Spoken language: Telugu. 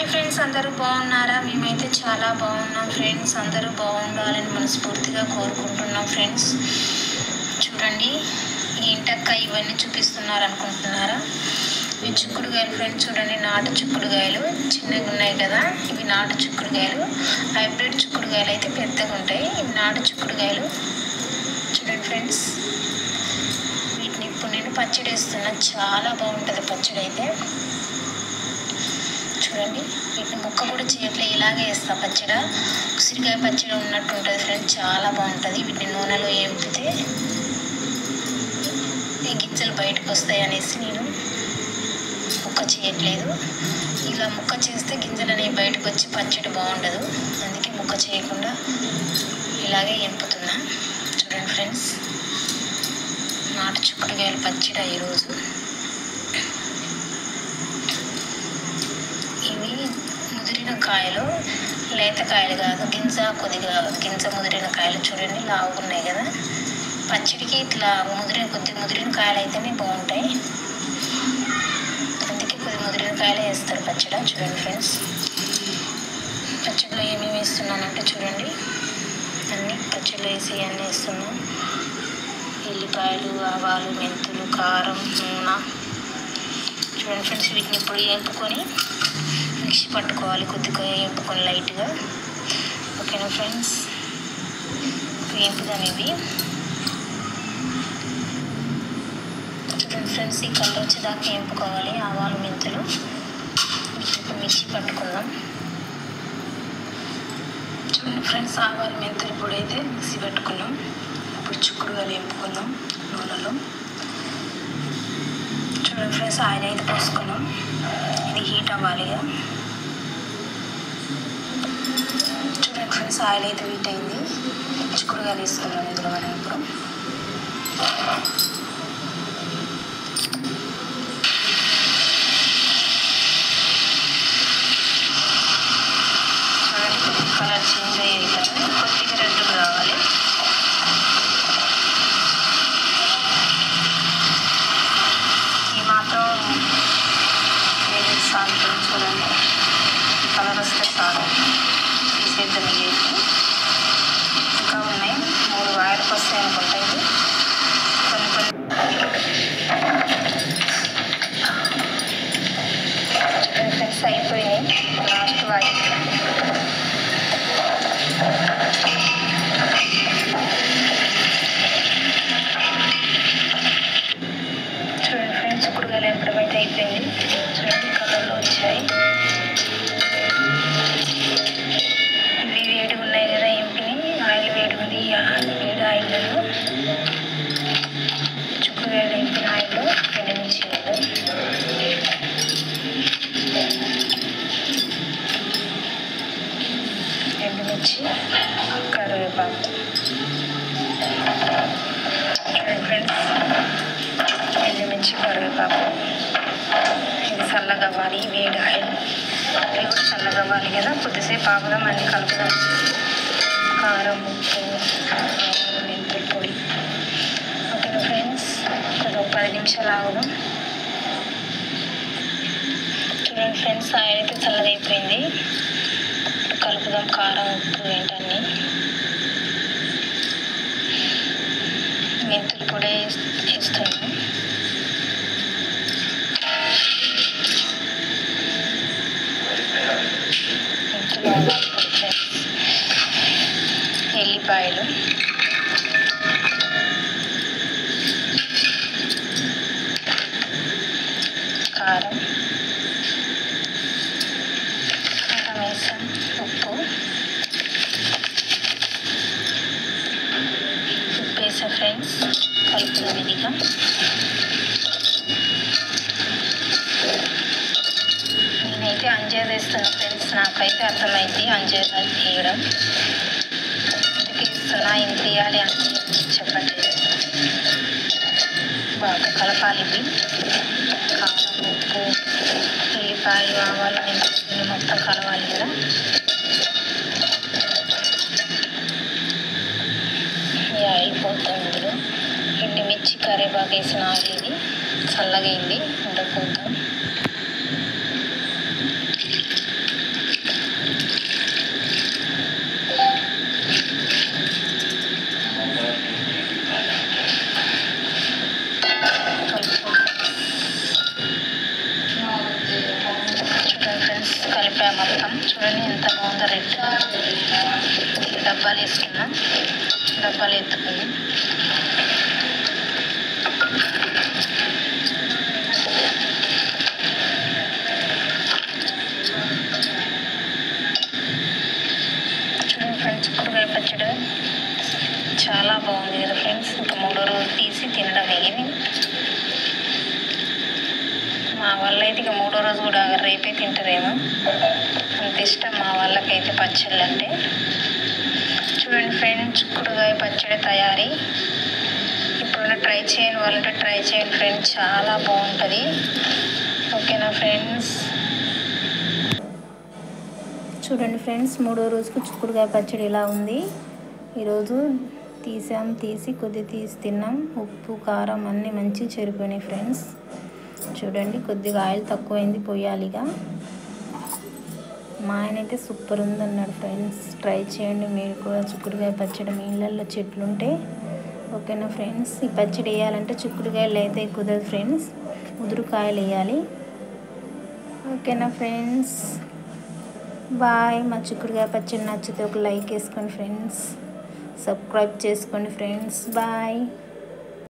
హాయ్ ఫ్రెండ్స్, అందరూ బాగున్నారా? మేమైతే చాలా బాగున్నాం ఫ్రెండ్స్. అందరూ బాగుండాలని మనస్ఫూర్తిగా కోరుకుంటున్నాం ఫ్రెండ్స్. చూడండి, ఏంటక్క ఇవన్నీ చూపిస్తున్నారు అనుకుంటున్నారా? ఇవి చిక్కుడుకాయలు ఫ్రెండ్స్. చూడండి, నాటు చిక్కుడుకాయలు చిన్నగా ఉన్నాయి కదా, ఇవి నాటు చిక్కుడుకాయలు. హైబ్రిడ్ చిక్కుడుకాయలు అయితే పెద్దగా ఉంటాయి, ఇవి నాటు చిక్కుడుకాయలు. చూడండి ఫ్రెండ్స్, వీటిని ఇప్పుడు నేను పచ్చడి వేస్తున్నా. చాలా బాగుంటుంది పచ్చడి అయితే. చూడండి, వీటిని ముక్క కూడా చేయట్లే, ఇలాగే వేస్తా పచ్చడి. ఉసిరికాయ పచ్చడి ఉన్నట్టు ఉంటుంది ఫ్రెండ్స్, చాలా బాగుంటుంది. వీటిని నూనెలో వేపితే ఈ గింజలు బయటకు వస్తాయి అనేసి నేను ముక్క చేయట్లేదు. ఇలా ముక్క చేస్తే గింజలు అనేవి బయటకు వచ్చి పచ్చడి బాగుండదు, అందుకే ముక్క చేయకుండా ఇలాగే ఎంపుతున్నా. చూడండి ఫ్రెండ్స్, నాటు చిక్కుడుకాయలు పచ్చడి ఈరోజు. ఇవి ముదిరిన కాయలు, లేత కాయలు కాదు, కొద్దిగా గింజ ముదిరిన కాయలు. చూడండి, లావుగా ఉన్నాయి కదా. పచ్చడికి ఇట్లా ముదిరిన కాయలు అయితేనే బాగుంటాయి, అందుకే కొద్ది ముదిరిన కాయలే వేస్తారు పచ్చడి. చూడండి ఫ్రెండ్స్, పచ్చడిలో ఏమేమి వేస్తున్నానంటే చూడండి, అన్నీ పచ్చడిలో వేసి అన్నీ వేస్తున్నాం. ఎల్లిపాయలు, ఆవాలు, మెంతులు, కారం, నూనె. చూడండి ఫ్రెండ్స్, వీటిని ఇప్పుడు వేపుకొని మిక్సీ పట్టుకోవాలి, కొద్దిగా వేపుకొని లైట్గా. ఓకేనా ఫ్రెండ్స్, వేపుదాం ఇవి. చూడండి ఫ్రెండ్స్, ఈ కలర్ వచ్చేదాకా వేపుకోవాలి ఆవాలు, మెంతులు. ఇప్పుడు మిక్సీ పట్టుకుందాం. చూడండి ఫ్రెండ్స్, ఆవాలు, మెంతులు పొడి అయితే మిక్సీ పట్టుకున్నాం. ఇప్పుడు చిక్కుడుకాయలు వేపుకుందాం నూనెలో. చూడండి ఫ్రెండ్స్, ఆయిల్ అయితే పోసుకున్నాం, ఇది హీట్ అవ్వాలిగా. చూడండి ఫ్రెండ్స్, ఆయిల్ అయితే హీట్ అయింది, చిక్కుడుకాయలు వేసుకున్నాం ఇందులో మనం ఇప్పుడు. చూడండి, కలర్ చేంజ్ అయ్యాయి కదా, కొద్దిగా రెడ్గా రావాలి. ఈ మాత్రం సాల్ట్. చూడండి, కలర్ వస్తే చాలు, తీసేద్దాం. ఇవి ఇంకా ఉన్నాయి, 3 వాయిలకు వస్తాయి అనుకుంటా. ఇది కొన్ని ఫ్రెండ్స్ అయిపోయినాయి, లాస్ట్ వాయి. చూడండి ఫ్రెండ్స్, చిక్కుడుకాయలు ఎంపడం అయితే అయిపోయింది. చూడండి, కలర్లో వచ్చాయి. ఇవి వేడిగా ఉన్నాయి కదా, ఎంపిని ఆయిల్ వేడి ఉంది. వేడి ఆయిల్లో చిక్కుడుకాయలు ఎంపిన ఆయిల్లో ఎండుమిర్చి వేద్దాం. ఎండుమిర్చి, కరివేపాకు. చూడండి ఫ్రెండ్స్, ఎండుమిర్చి, కరివేపాకు. ఇది చల్లగా అవ్వాలి, వేడి ఆయిల్. ఇవి కూడా చల్లగా అవ్వాలి కదా, కొద్దిసేపు ఆగుదాం, అన్నీ కలుపుదాం. కారం, ఉప్పు, మెంతుల పొడి. ఓకేనా ఫ్రెండ్స్, కొద్దిగా 10 నిమిషాలు ఆగుదాం. చూడండి ఫ్రెండ్స్, ఆయిల్ అయితే చల్లగా అయిపోయింది. కలుపుదాం కారం, ఉప్పు ఏంటన్నీ. మెంతుల పొడి వేస్తున్నాం. ఎల్లిపాయలు, కారం వేసాం, ఉప్పు వేసాం ఫ్రెండ్స్. కలుపుదాం ఇదిగా. నేనైతే అంజేది వేస్తాను ఫ్రెండ్స్, నాకైతే అర్థమైంది అంజేది వేయడం. ఇస్తున్నా, ఇంత వేయాలి అని చెప్పట్లేదు. బాగా కలపాలి ఇవి. కారం, ఉప్పు, ఎల్లిపాయలు, ఆవాలు, మెంతులు మొత్తం కలవాలి కదా. అయిపోతాం ఇందులో. ఎండుమిర్చి, కరివేపాకు వేసిన ఆయిల్ ఇది చల్లగా అయింది, ఉండకపోతాం. ఫ్రెండ్స్, కలిపా మొత్తం. చూడండి ఎంత బాగుందో. రెడ్ డబ్బాలు వేసుకున్నాం, డబ్బాలు ఎత్తుకున్నాం. చూడండి ఫ్రెండ్స్, చిక్కుడుకాయ పచ్చడి చాలా బాగుంది కదా ఫ్రెండ్స్. ఇంకా 3వ రోజు తీసి తినడం ఇది. మా వాళ్ళైతే ఇక 3వ రోజు కూడా రేపే తింటారేమో, అంత ఇష్టం మా వాళ్ళకైతే పచ్చళ్ళు అంటే. చూడండి ఫ్రెండ్స్, చిక్కుడుకాయ పచ్చడి తయారీ. ఇప్పుడున్న ట్రై చేయని వాళ్ళంటే ట్రై చేయండి ఫ్రెండ్స్, చాలా బాగుంటుంది. ఓకేనా ఫ్రెండ్స్? చూడండి ఫ్రెండ్స్, 3వ రోజుకు చిక్కుడుకాయ పచ్చడి ఇలా ఉంది. ఈరోజు తీసి తీసి తిన్నాం. ఉప్పు కారం అన్నీ మంచిగా చెరిపోయినాయి ఫ్రెండ్స్. చూడండి, కొద్దిగా ఆయిల్ తక్కువైంది, పోయాలిగా. మా ఆయన అయితే సూపర్ ఉందన్నాడు ఫ్రెండ్స్. ట్రై చేయండి మీరు కూడా చిక్కుడుకాయ పచ్చడి. మీ ఇళ్ళల్లో చెట్లు ఉంటే. ఓకేనా ఫ్రెండ్స్? ఈ పచ్చడి వేయాలంటే చిక్కుడుకాయలు అయితే కుదరదు ఫ్రెండ్స్, ముదురుకాయలు వేయాలి. ఓకేనా ఫ్రెండ్స్? బాయ్. మా చిక్కుడుకాయ పచ్చడి నచ్చితే ఒక లైక్ వేసుకోండి ఫ్రెండ్స్, సబ్స్క్రైబ్ చేసుకోండి ఫ్రెండ్స్. బాయ్.